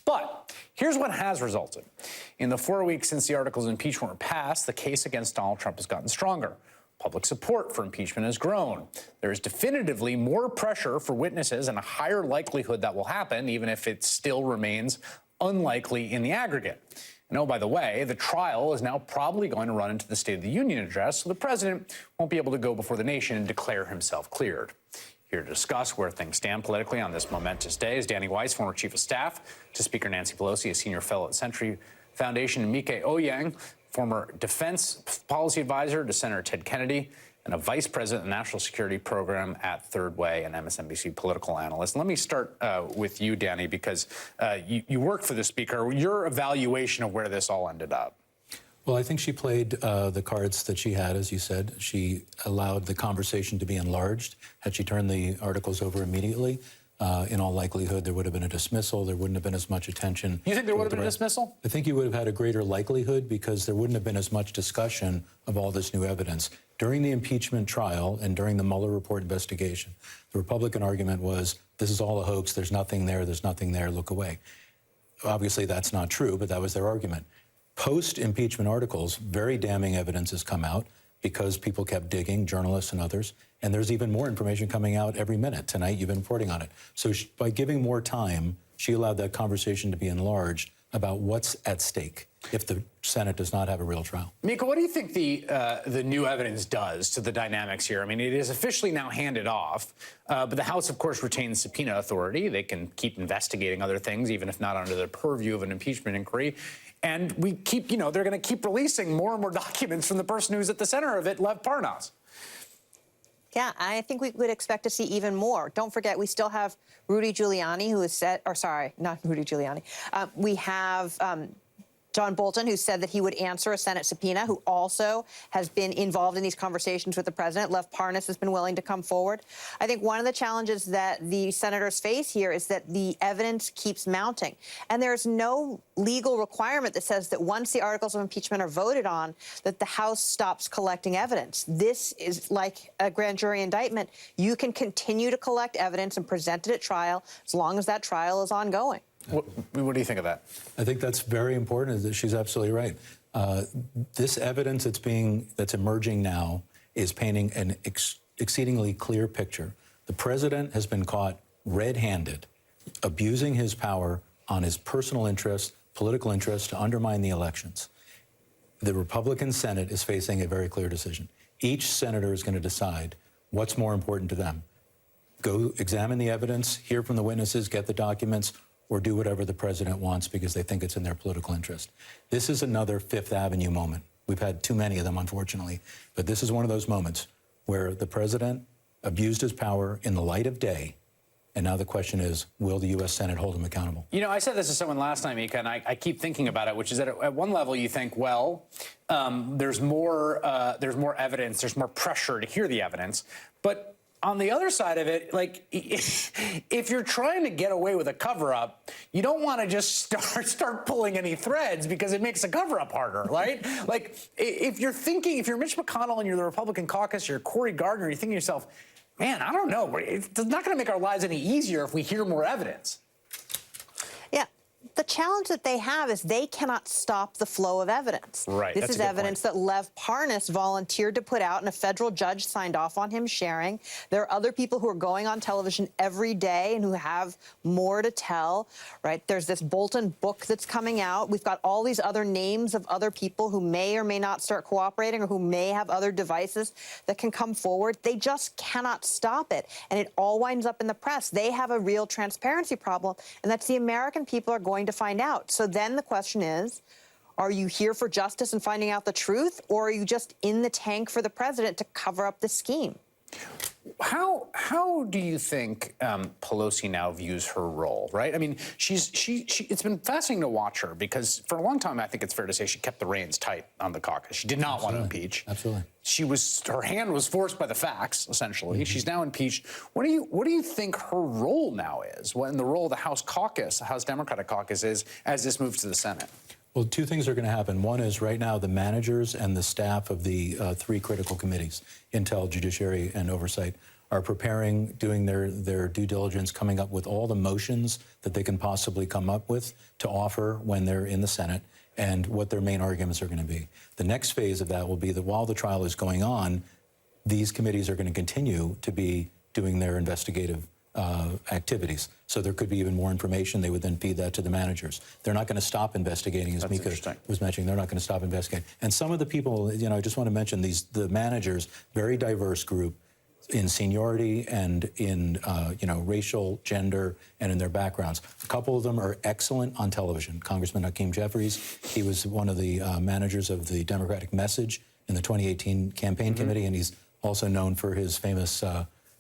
But here's what has resulted. In the 4 weeks since the articles of impeachment were passed, the case against Donald Trump has gotten stronger. Public support for impeachment has grown. There is definitively more pressure for witnesses and a higher likelihood that will happen, even if it still remains unlikely in the aggregate. And oh, by the way, the trial is now probably going to run into the State of the Union address, so the president won't be able to go before the nation and declare himself cleared. Here to discuss where things stand politically on this momentous day is Danny Weiss, former chief of staff to Speaker Nancy Pelosi, a senior fellow at Century Foundation, and Mieke Eoyang, former defense policy advisor to Senator Ted Kennedy, and a vice president of the National Security Program at Third Way and MSNBC political analyst. Let me start with you, Danny, because you work for the speaker. Your evaluation of where this all ended up. Well, I think she played the cards that she had, as you said. She allowed the conversation to be enlarged. Had she turned the articles over immediately, in all likelihood, there would have been a dismissal. There wouldn't have been as much attention. You think there would have been a dismissal? I think you would have had a greater likelihood because there wouldn't have been as much discussion of all this new evidence. During the impeachment trial and during the Mueller report investigation, the Republican argument was, this is all a hoax, there's nothing there, look away. Obviously, that's not true, but that was their argument. Post-impeachment articles, very damning evidence has come out because people kept digging, journalists and others, and there's even more information coming out every minute. Tonight, you've been reporting on it. So by giving more time, she allowed that conversation to be enlarged about what's at stake if the Senate does not have a real trial. Mieke, what do you think the new evidence does to the dynamics here? I mean, it is officially now handed off, but the House, of course, retains subpoena authority. They can keep investigating other things, even if not under the purview of an impeachment inquiry. And we keep, they're going to keep releasing more and more documents from the person who's at the center of it, Lev Parnas. Yeah, I think we would expect to see even more. Don't forget, we still have Rudy Giuliani, who has said, or sorry, not Rudy Giuliani. We have John Bolton, who said that he would answer a Senate subpoena, who also has been involved in these conversations with the president. Lev Parnas has been willing to come forward. I think one of the challenges that the senators face here is that the evidence keeps mounting. And there's no legal requirement that says that once the articles of impeachment are voted on, that the House stops collecting evidence. This is like a grand jury indictment. You can continue to collect evidence and present it at trial as long as that trial is ongoing. What do you think of that? I think that's very important. She's absolutely right. This evidence that's emerging now is painting an exceedingly clear picture. The president has been caught red-handed, abusing his power on his personal interest, political interest, to undermine the elections. The Republican Senate is facing a very clear decision. Each senator is going to decide what's more important to them. Go examine the evidence, hear from the witnesses, get the documents, or do whatever the president wants because they think it's in their political interest. This is another Fifth Avenue moment. We've had too many of them, unfortunately. But this is one of those moments where the president abused his power in the light of day. And now the question is, will the U.S. Senate hold him accountable? I said this to someone last night, Mieke, and I keep thinking about it, which is that at one level you think, well, there's more evidence, there's more pressure to hear the evidence. But on the other side of it, like, if you're trying to get away with a cover-up, you don't want to just start pulling any threads because it makes the cover-up harder, right? Like, if you're Mitch McConnell and you're the Republican caucus, you're Cory Gardner, you're thinking to yourself, man, I don't know. It's not going to make our lives any easier if we hear more evidence. Yeah. The challenge that they have is they cannot stop the flow of evidence. Right. This is evidence that Lev Parnas volunteered to put out, and a federal judge signed off on him sharing. There are other people who are going on television every day and who have more to tell, right? There's this Bolton book that's coming out. We've got all these other names of other people who may or may not start cooperating or who may have other devices that can come forward. They just cannot stop it, and it all winds up in the press. They have a real transparency problem, and that's the American people are going to find out. So then the question is, are you here for justice and finding out the truth, or are you just in the tank for the president to cover up the scheme? How do you think Pelosi now views her role, right? I mean, it's been fascinating to watch her because for a long time, I think it's fair to say she kept the reins tight on the caucus. She did not want to impeach. Absolutely. Her hand was forced by the facts, essentially. Mm-hmm. She's now impeached. What do you think her role now is? When the role of the House caucus, the House Democratic caucus is as this moves to the Senate? Well, two things are going to happen. One is right now the managers and the staff of the three critical committees, Intel, Judiciary, and Oversight, are preparing, doing their due diligence, coming up with all the motions that they can possibly come up with to offer when they're in the Senate, and what their main arguments are going to be. The next phase of that will be that while the trial is going on, these committees are going to continue to be doing their investigative activities. So there could be even more information. They would then feed that to the managers. They're not going to stop investigating, as Mieke was mentioning. They're not going to stop investigating. And some of the people, I just want to mention the managers, very diverse group in seniority and in racial, gender, and in their backgrounds. A couple of them are excellent on television. Congressman Hakeem Jeffries, he was one of the managers of the Democratic Message in the 2018 campaign committee, and he's also known for his famous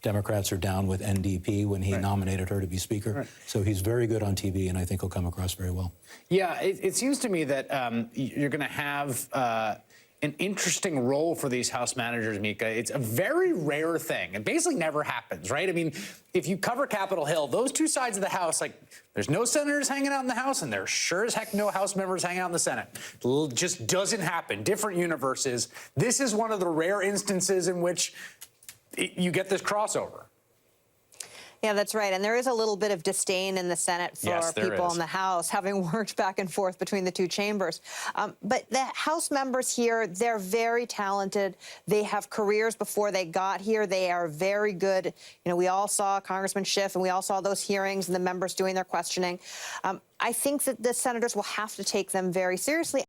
Democrats are down with NDP when he nominated her to be Speaker. So he's very good on TV, and I think he'll come across very well. Yeah, it seems to me that you're going to have an interesting role for these House managers, Mieke. It's a very rare thing. It basically never happens, right? I mean, if you cover Capitol Hill, those two sides of the House, like, there's no senators hanging out in the House, and there's sure as heck no House members hanging out in the Senate. It just doesn't happen. Different universes. This is one of the rare instances in which you get this crossover. Yeah, that's right. And there is a little bit of disdain in the Senate for people in the House, having worked back and forth between the two chambers. But the House members here, they're very talented. They have careers before they got here. They are very good. We all saw Congressman Schiff, and we all saw those hearings and the members doing their questioning. I think that the senators will have to take them very seriously.